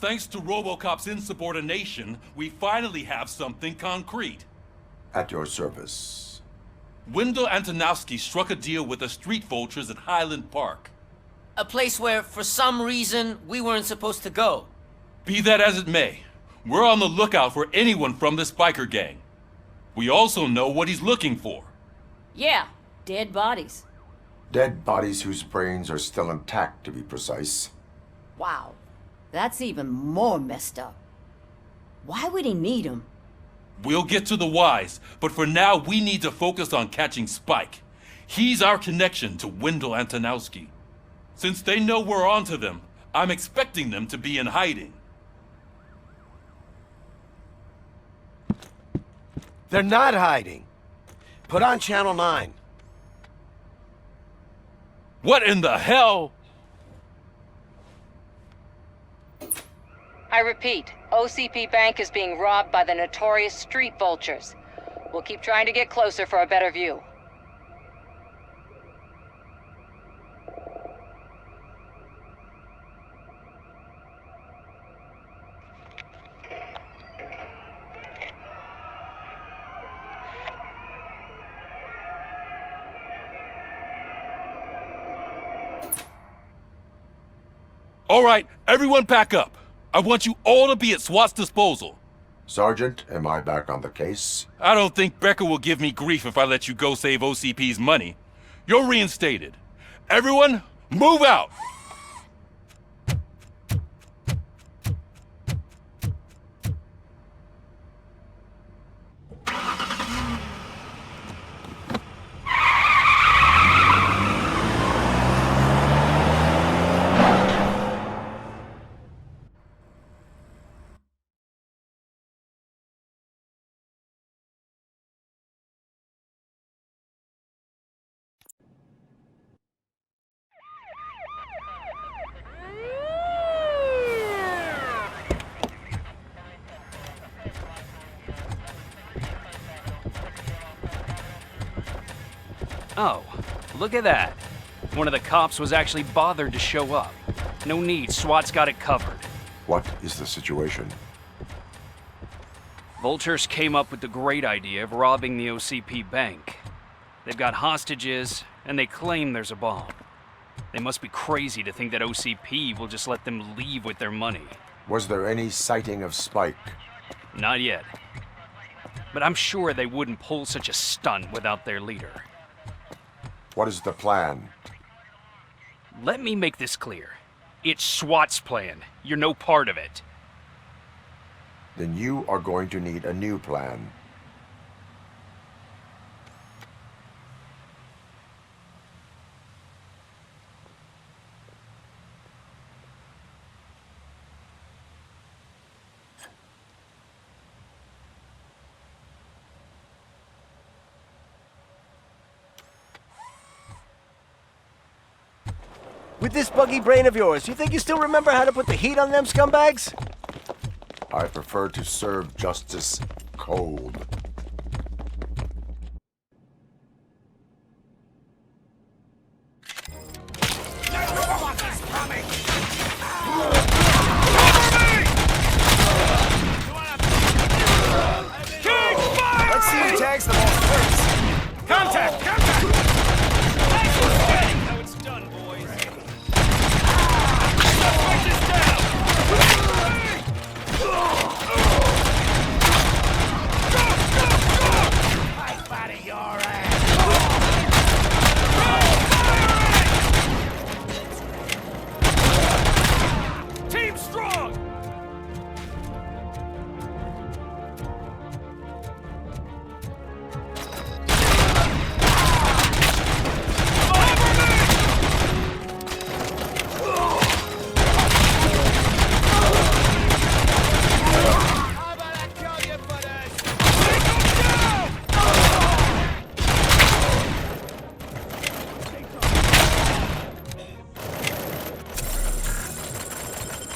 Thanks to Robocop's insubordination, we finally have something concrete. At your service. Wendell Antonowski struck a deal with the street vultures at Highland Park. A place where, for some reason, we weren't supposed to go. Be that as it may, we're on the lookout for anyone from this biker gang. We also know what he's looking for. Yeah, dead bodies. Dead bodies whose brains are still intact, to be precise. Wow, that's even more messed up. Why would he need them? We'll get to the whys, but for now we need to focus on catching Spike. He's our connection to Wendell Antonowski. Since they know we're onto them, I'm expecting them to be in hiding. They're not hiding. Put on Channel 9. What in the hell? I repeat, OCP Bank is being robbed by the notorious street vultures. We'll keep trying to get closer for a better view. All right, everyone pack up. I want you all to be at SWAT's disposal. Sergeant, am I back on the case? I don't think Becker will give me grief if I let you go save OCP's money. You're reinstated. Everyone, move out! Oh, look at that. One of the cops was actually bothered to show up. No need, SWAT's got it covered. What is the situation? Vultures came up with the great idea of robbing the OCP bank. They've got hostages, and they claim there's a bomb. They must be crazy to think that OCP will just let them leave with their money. Was there any sighting of Spike? Not yet. But I'm sure they wouldn't pull such a stunt without their leader. What is the plan? Let me make this clear. It's SWAT's plan. You're no part of it. Then you are going to need a new plan. With this buggy brain of yours, you think you still remember how to put the heat on them scumbags? I prefer to serve justice cold. Let's see who tags the most first. Contact! Contact! Nice and steady! How it's done, boys. Suspect is down! I'll body your ass. Team strong!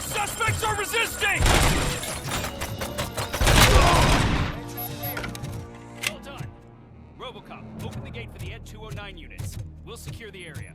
Suspects are resisting! Well done. Robocop, open the gate for the Ed 209 units. We'll secure the area.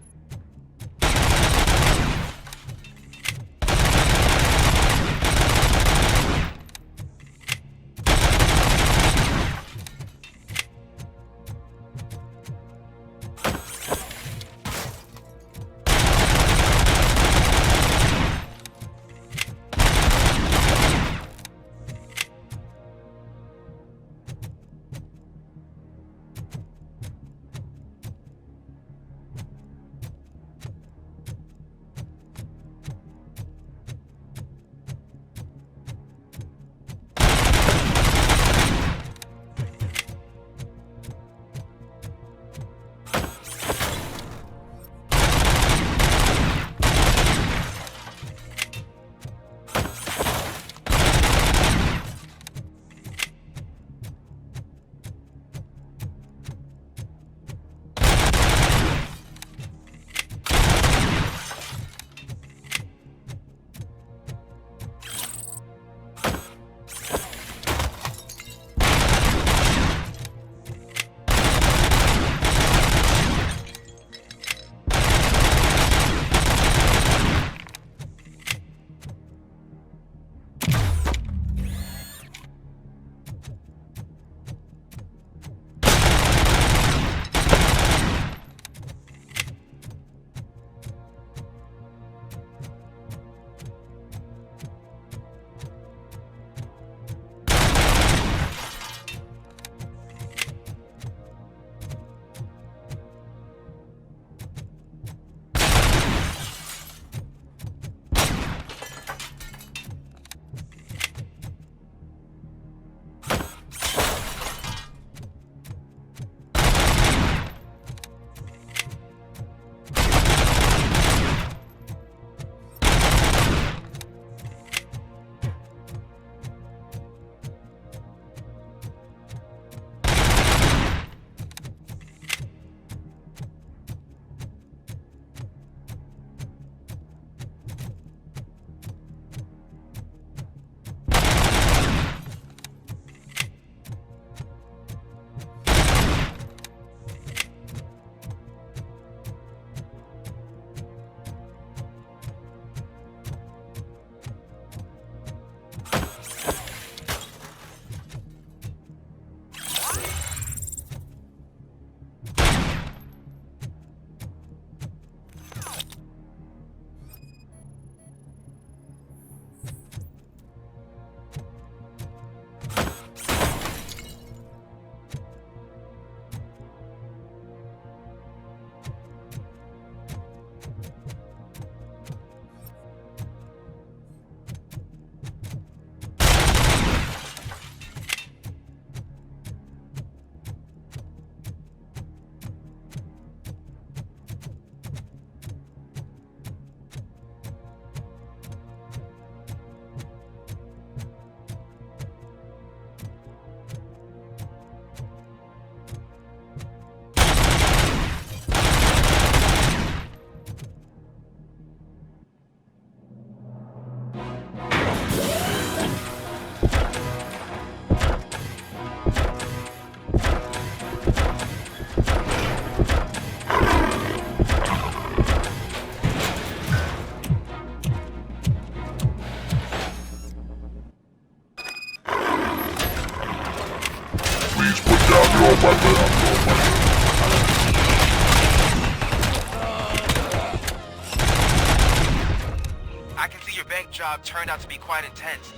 job turned out to be quite intense.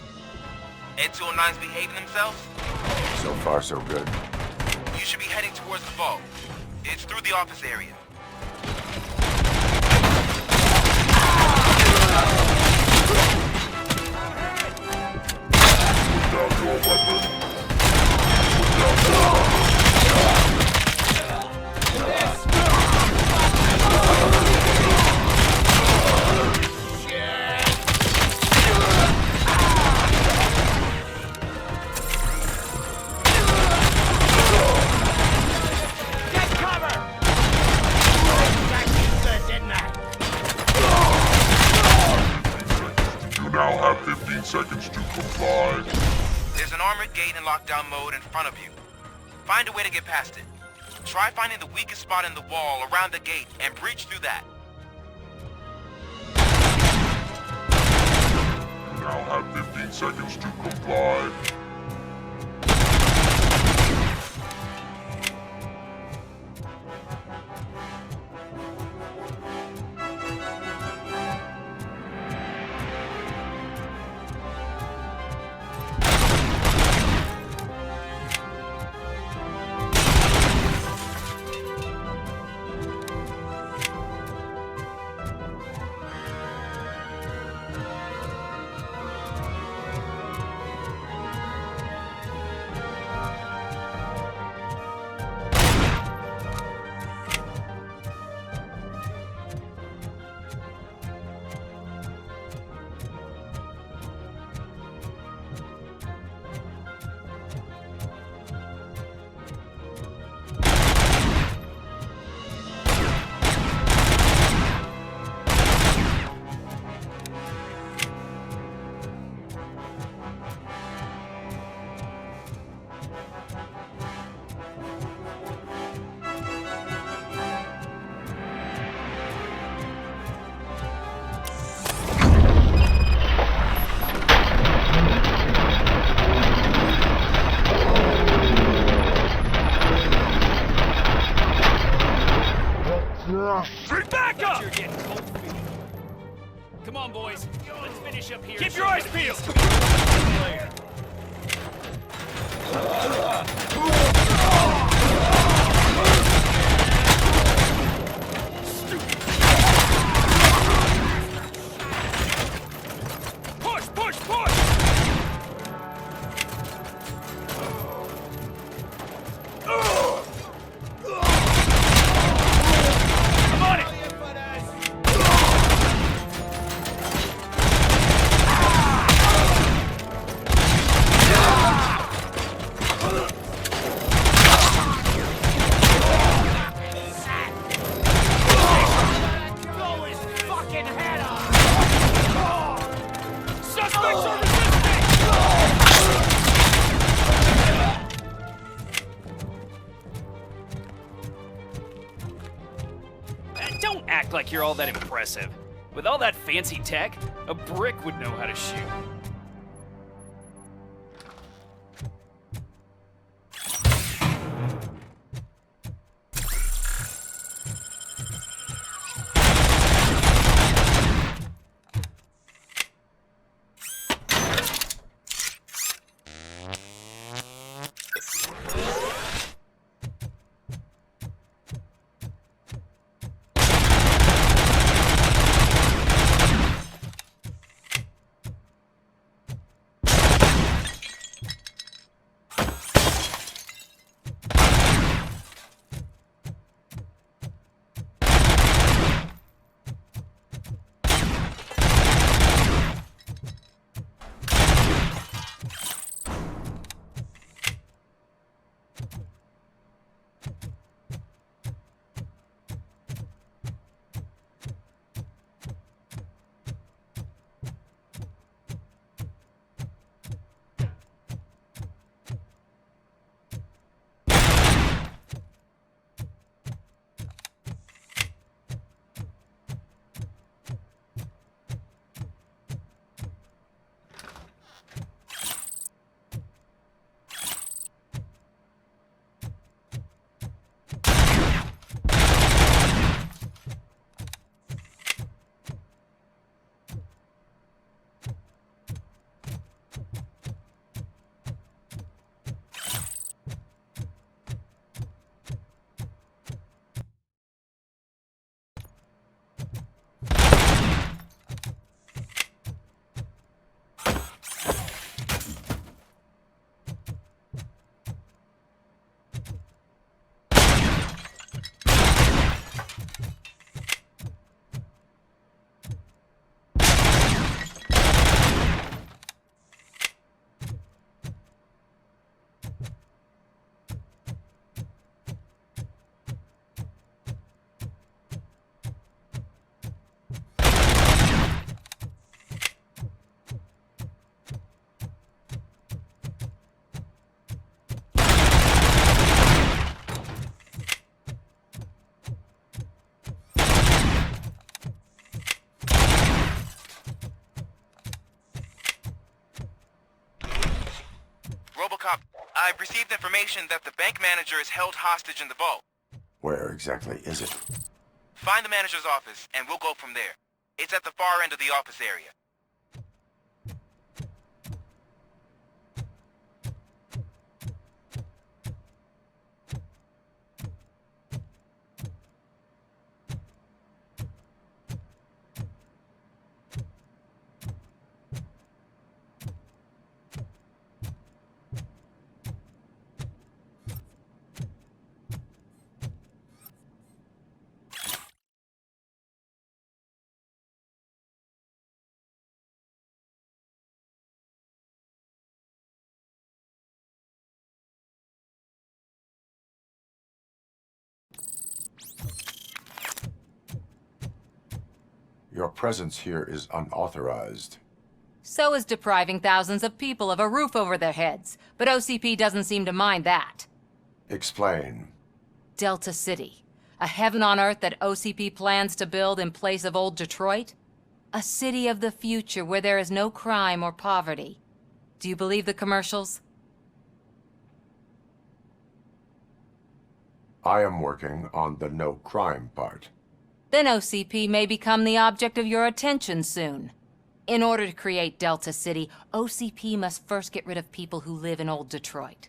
Ed 209's behaving themselves? So far, so good. You should be heading towards the vault. It's through the office area. Now have 15 seconds to comply. There's an armored gate in lockdown mode in front of you. Find a way to get past it. Try finding the weakest spot in the wall around the gate and breach through that. You now have 15 seconds to comply. Back up! Come on, boys. Let's finish up here. Keep your eyes peeled! Push, push, push! I'm on it! Suspects are resisting! Don't act like you're all that impressive. With all that fancy tech, a brick would know how to shoot. Robocop, I've received information that the bank manager is held hostage in the vault. Where exactly is it? Find the manager's office, and we'll go from there. It's at the far end of the office area. Your presence here is unauthorized. So is depriving thousands of people of a roof over their heads, but OCP doesn't seem to mind that. Explain. Delta City, a heaven on earth that OCP plans to build in place of old Detroit? A city of the future where there is no crime or poverty. Do you believe the commercials? I am working on the no crime part. Then OCP may become the object of your attention soon. In order to create Delta City, OCP must first get rid of people who live in old Detroit.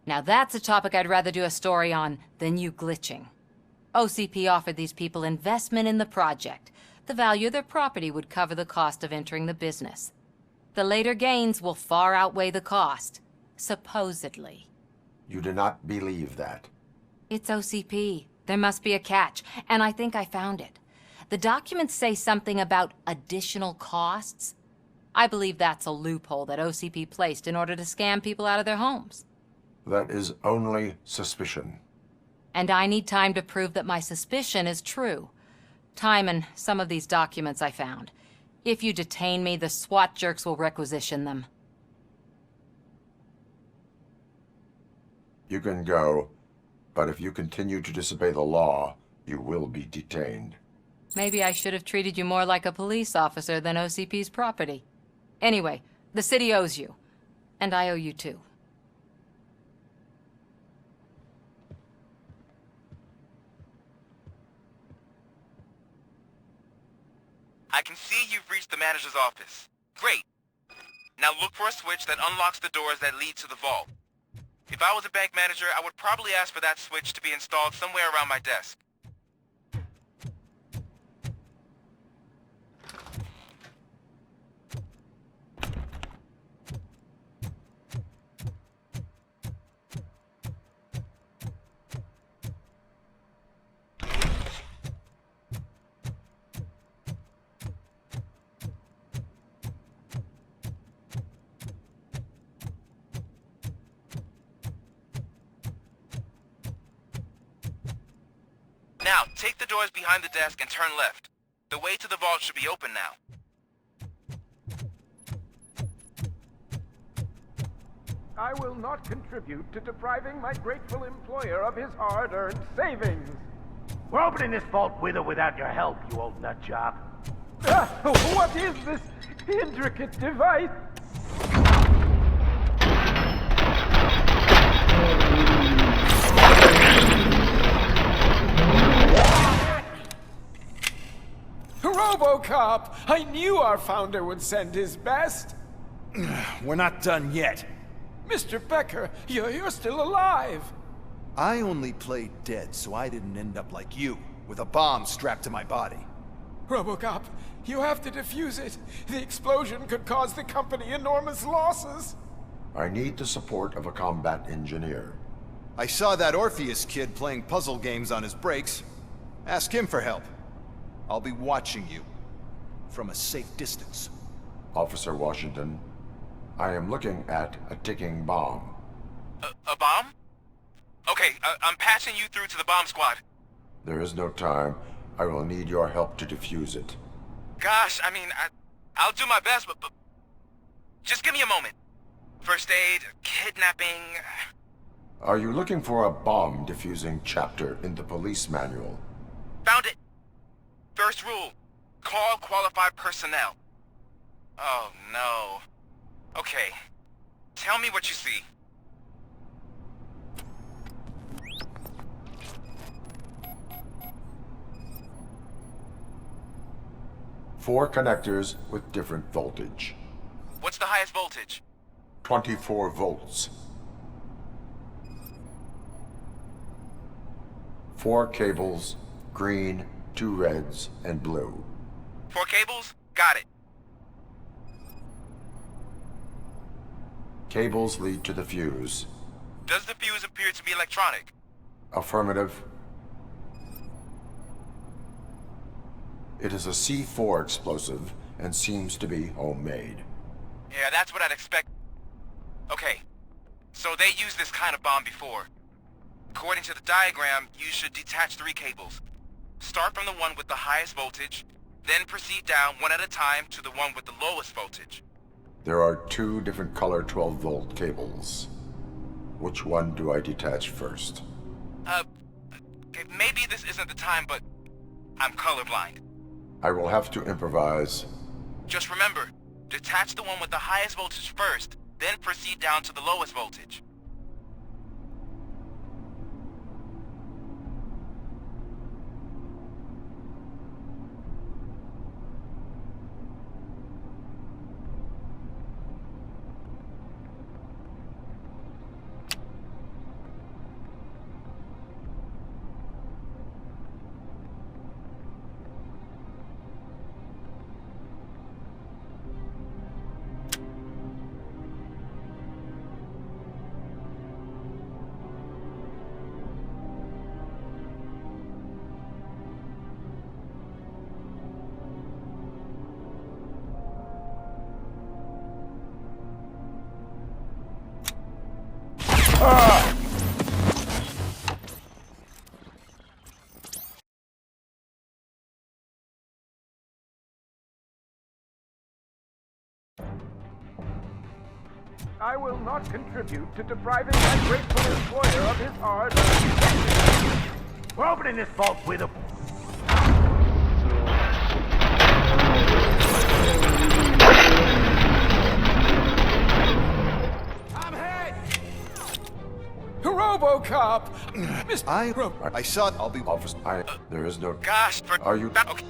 Now that's a topic I'd rather do a story on than you glitching. OCP offered these people investment in the project. The value of their property would cover the cost of entering the business. The later gains will far outweigh the cost, supposedly. You do not believe that. It's OCP. There must be a catch, and I think I found it. The documents say something about additional costs. I believe that's a loophole that OCP placed in order to scam people out of their homes. That is only suspicion. And I need time to prove that my suspicion is true. Time and some of these documents I found. If you detain me, the SWAT jerks will requisition them. You can go, but if you continue to disobey the law, you will be detained. Maybe I should have treated you more like a police officer than OCP's property. Anyway, the city owes you. And I owe you too. I can see you've reached the manager's office. Great. Now look for a switch that unlocks the doors that lead to the vault. If I was a bank manager, I would probably ask for that switch to be installed somewhere around my desk. Now, take the doors behind the desk and turn left. The way to the vault should be open now. I will not contribute to depriving my grateful employer of his hard-earned savings. We're opening this vault with or without your help, you old nut job. What is this intricate device? Robocop! I knew our founder would send his best. We're not done yet. Mr. Becker, you're still alive. I only played dead so I didn't end up like you, with a bomb strapped to my body. Robocop, you have to defuse it. The explosion could cause the company enormous losses. I need the support of a combat engineer. I saw that Orpheus kid playing puzzle games on his breaks. Ask him for help. I'll be watching you. From a safe distance. Officer Washington, I am looking at a ticking bomb. A bomb? Okay, I'm passing you through to the bomb squad. There is no time. I will need your help to defuse it. Gosh, I mean, I'll do my best, but just give me a moment. First aid, kidnapping... Are you looking for a bomb defusing chapter in the police manual? Found it! First rule, call qualified personnel. Oh, no. Okay, tell me what you see. Four connectors with different voltage. What's the highest voltage? 24 volts. 4 cables, green, 2 reds, and blue. 4 cables? Got it. Cables lead to the fuse. Does the fuse appear to be electronic? Affirmative. It is a C4 explosive and seems to be homemade. Yeah, that's what I'd expect. Okay, so they used this kind of bomb before. According to the diagram, you should detach 3 cables. Start from the one with the highest voltage, then proceed down one at a time to the one with the lowest voltage. There are 2 different color 12-volt cables. Which one do I detach first? Okay, maybe this isn't the time, but I'm colorblind. I will have to improvise. Just remember, detach the one with the highest voltage first, then proceed down to the lowest voltage. I will not contribute to depriving my grateful employer of his hard-earned. We're opening this vault with a... I'm hit! Robocop! I saw... I'll be... Officer, there is no... Gosh, Are you... Okay.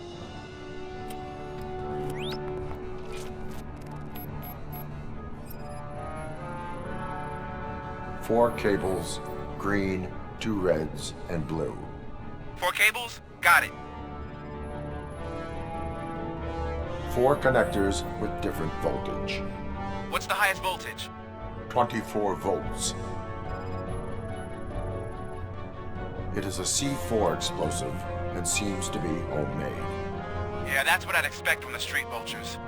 Four cables, green, 2 reds, and blue. 4 cables? Got it. 4 connectors with different voltage. What's the highest voltage? 24 volts. It is a C4 explosive and seems to be homemade. Yeah, that's what I'd expect from the street vultures.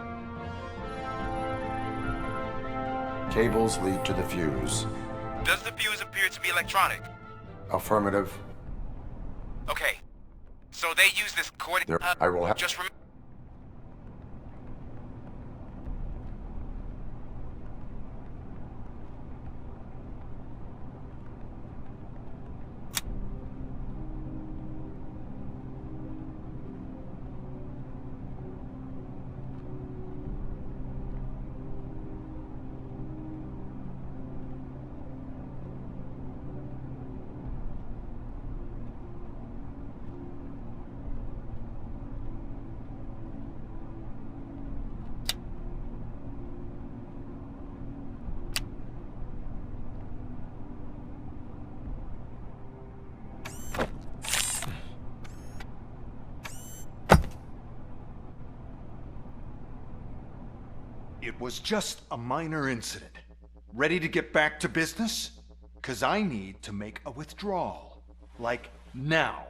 Cables lead to the fuse. Does the fuse appear to be electronic? Affirmative. Okay, so they use this cord... I will have... Just remember... It was just a minor incident. Ready to get back to business? 'Cause I need to make a withdrawal. Like, now.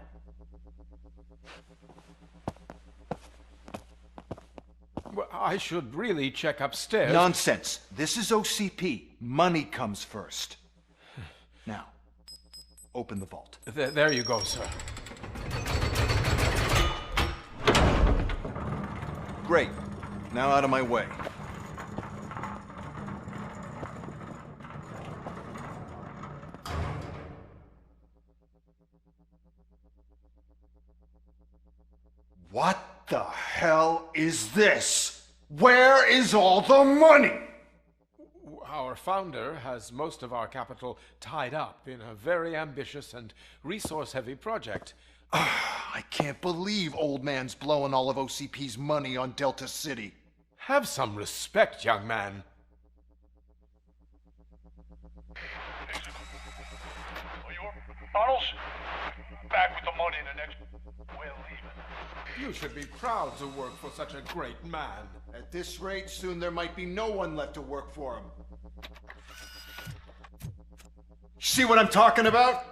Well, I should really check upstairs. Nonsense. This is OCP. Money comes first. Now, open the vault. There you go, sir. Great. Now out of my way. What the hell is this? Where is all the money? Our founder has most of our capital tied up in a very ambitious and resource-heavy project. I can't believe old man's blowing all of OCP's money on Delta City. Have some respect, young man. Arnold's back with the money in the next... We're leaving. You should be proud to work for such a great man. At this rate, soon there might be no one left to work for him. See what I'm talking about?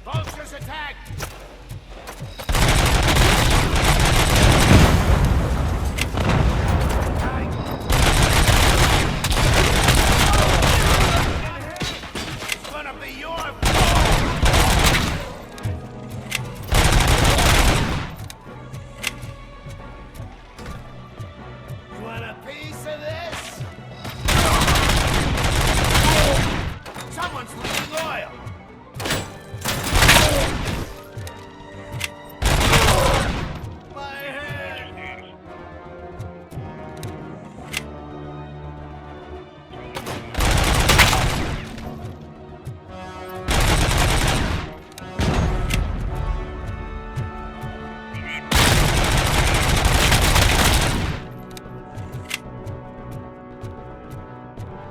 Vultures attack! It's gonna be your You want a piece of this? Someone's leaking oil!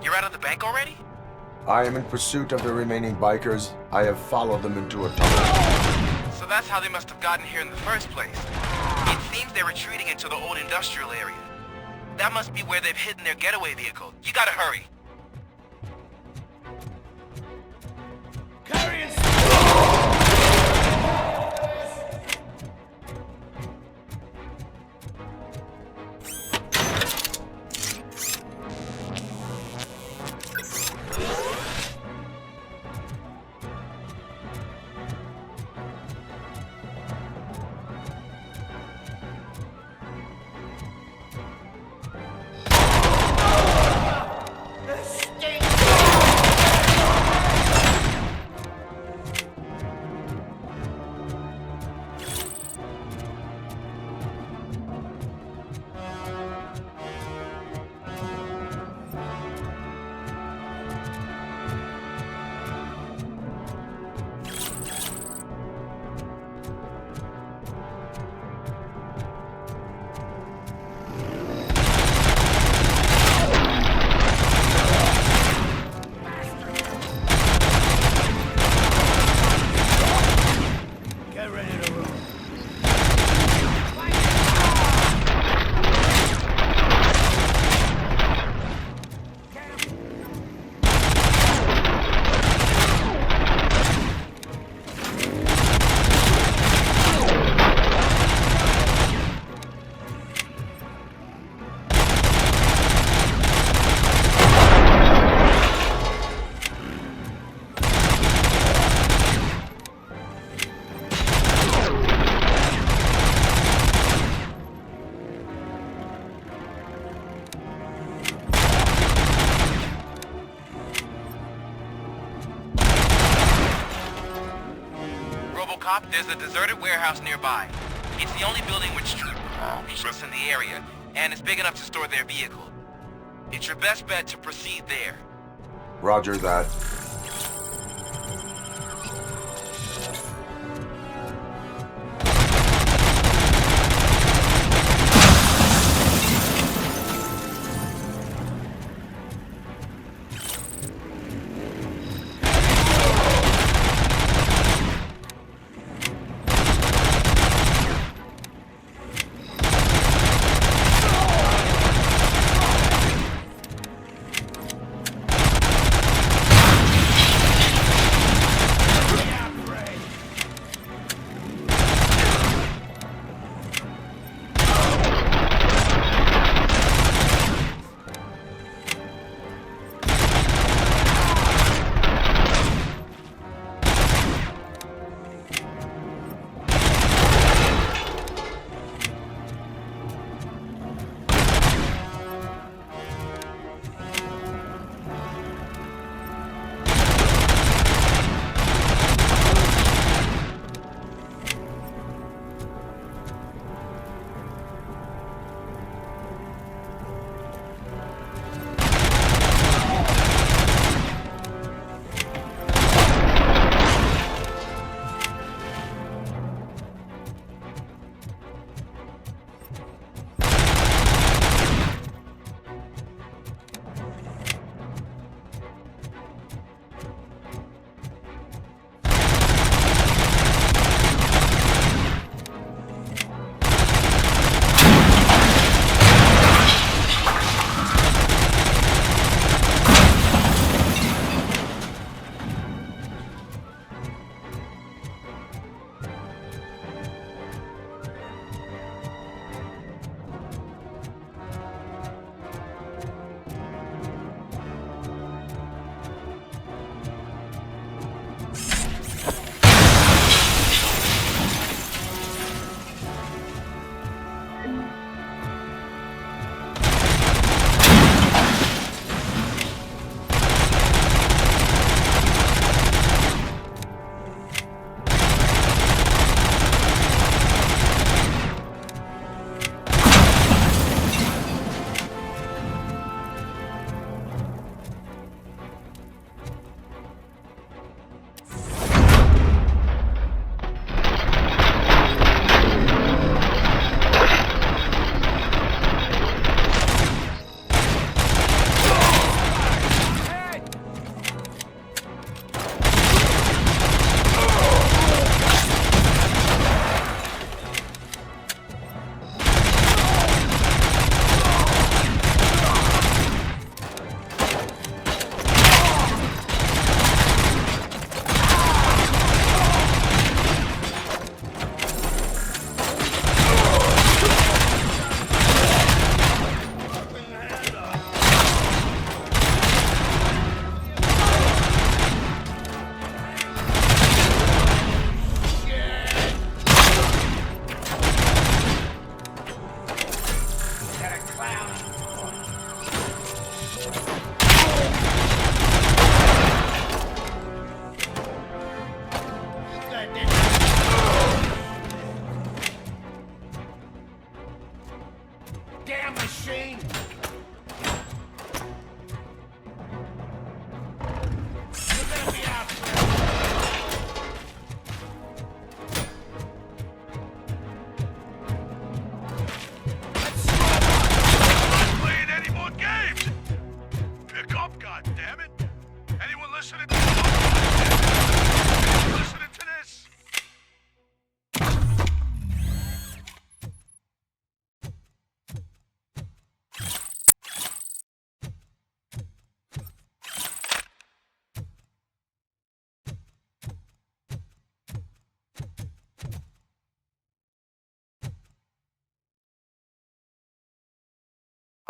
You're out of the bank already? I am in pursuit of the remaining bikers. I have followed them into a tunnel. So that's how they must have gotten here in the first place. It seems they're retreating into the old industrial area. That must be where they've hidden their getaway vehicle. You gotta hurry. Carry and top, there's a deserted warehouse nearby. It's the only building with streets in the area, and it's big enough to store their vehicle. It's your best bet to proceed there. Roger that.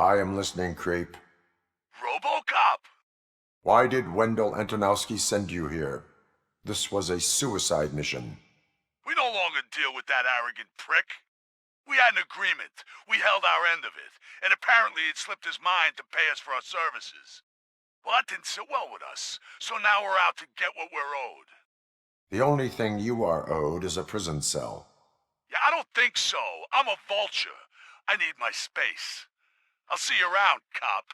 I am listening, Creep. Robocop! Why did Wendell Antonowski send you here? This was a suicide mission. We no longer deal with that arrogant prick. We had an agreement. We held our end of it, and apparently it slipped his mind to pay us for our services. Well, that didn't sit well with us, so now we're out to get what we're owed. The only thing you are owed is a prison cell. Yeah, I don't think so. I'm a vulture. I need my space. I'll see you around, cop.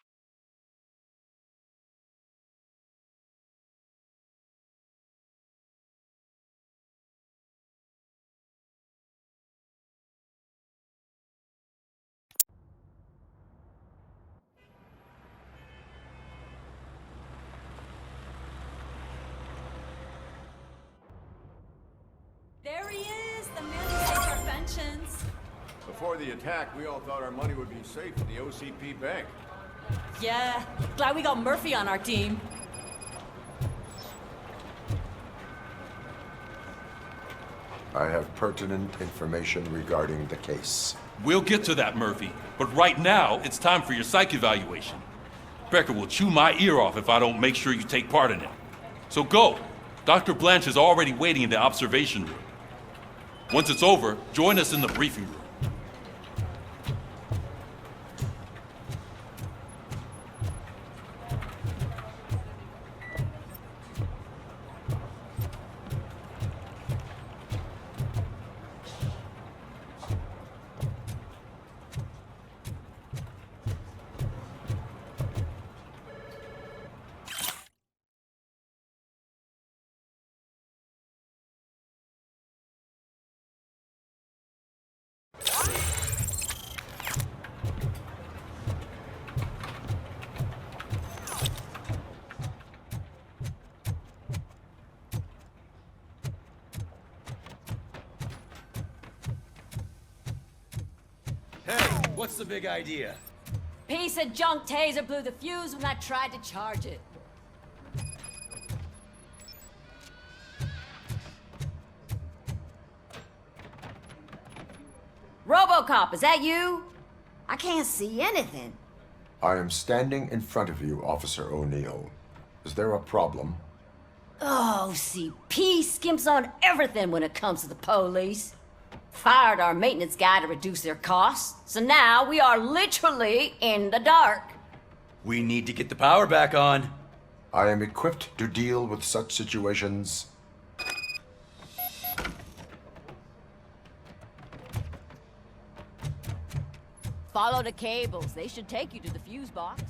There he is, the man who saved our pensions. Before the attack, we all thought our money would be safe at the OCP bank. Yeah, glad we got Murphy on our team. I have pertinent information regarding the case. We'll get to that, Murphy. But right now, it's time for your psych evaluation. Becker will chew my ear off if I don't make sure you take part in it. So go. Dr. Blanche is already waiting in the observation room. Once it's over, join us in the briefing room. What's the big idea? Piece of junk taser blew the fuse when I tried to charge it. Robocop, is that you? I can't see anything. I am standing in front of you, Officer O'Neill. Is there a problem? Oh, CP skimps on everything when it comes to the police. Fired our maintenance guy to reduce their costs, so now we are literally in the dark. We need to get the power back on. I am equipped to deal with such situations. Follow the cables. They should take you to the fuse box.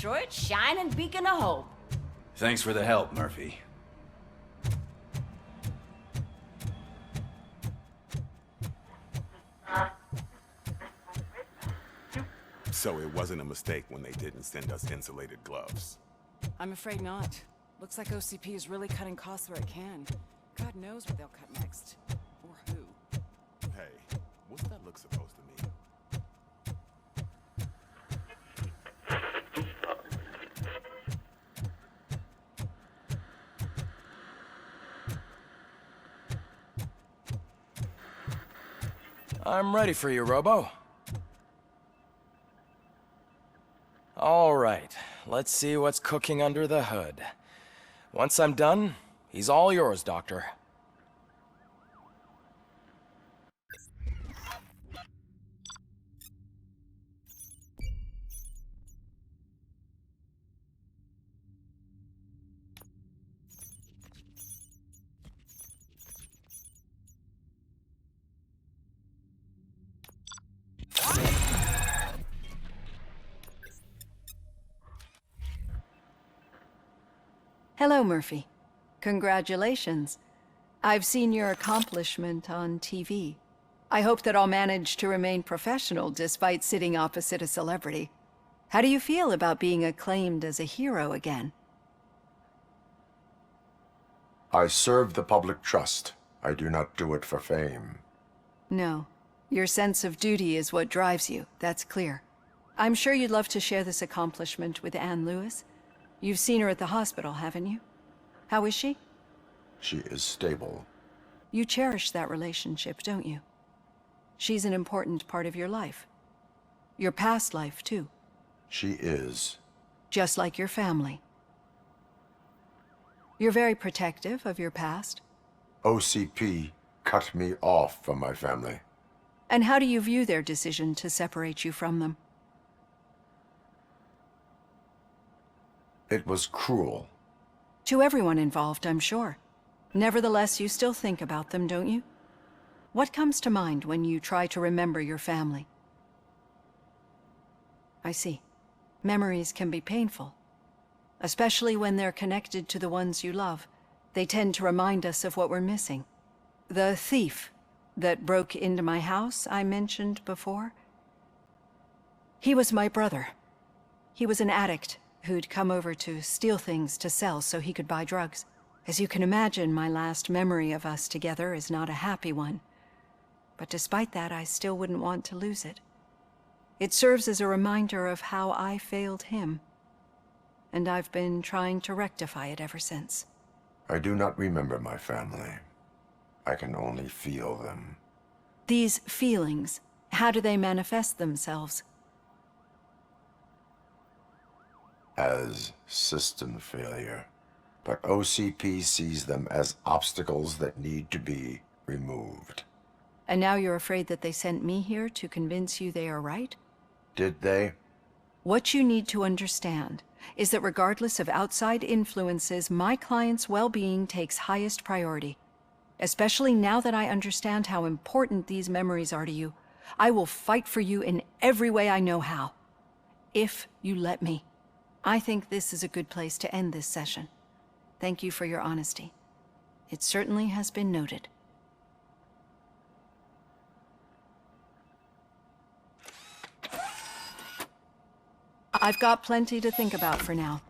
Detroit's shining beacon of hope. Thanks for the help, Murphy. So it wasn't a mistake when they didn't send us insulated gloves. I'm afraid not. Looks like OCP is really cutting costs where it can. God knows what they'll cut next. Or who. Hey, what's that look supposed to mean? I'm ready for you, Robo. All right, let's see what's cooking under the hood. Once I'm done, he's all yours, Doctor. Hello, Murphy. Congratulations. I've seen your accomplishment on TV. I hope that I'll manage to remain professional despite sitting opposite a celebrity. How do you feel about being acclaimed as a hero again? I serve the public trust. I do not do it for fame. No. Your sense of duty is what drives you, that's clear. I'm sure you'd love to share this accomplishment with Anne Lewis. You've seen her at the hospital, haven't you? How is she? She is stable. You cherish that relationship, don't you? She's an important part of your life. Your past life, too. She is. Just like your family. You're very protective of your past. OCP cut me off from my family. And how do you view their decision to separate you from them? It was cruel. To everyone involved, I'm sure. Nevertheless, you still think about them, don't you? What comes to mind when you try to remember your family? I see. Memories can be painful. Especially when they're connected to the ones you love. They tend to remind us of what we're missing. The thief that broke into my house I mentioned before? He was my brother. He was an addict who'd come over to steal things to sell so he could buy drugs. As you can imagine, my last memory of us together is not a happy one. But despite that, I still wouldn't want to lose it. It serves as a reminder of how I failed him. And I've been trying to rectify it ever since. I do not remember my family. I can only feel them. These feelings, how do they manifest themselves? As system failure. But OCP sees them as obstacles that need to be removed. And now you're afraid that they sent me here to convince you they are right? Did they? What you need to understand is that regardless of outside influences, my client's well-being takes highest priority. Especially now that I understand how important these memories are to you. I will fight for you in every way I know how. If you let me. I think this is a good place to end this session. Thank you for your honesty. It certainly has been noted. I've got plenty to think about for now.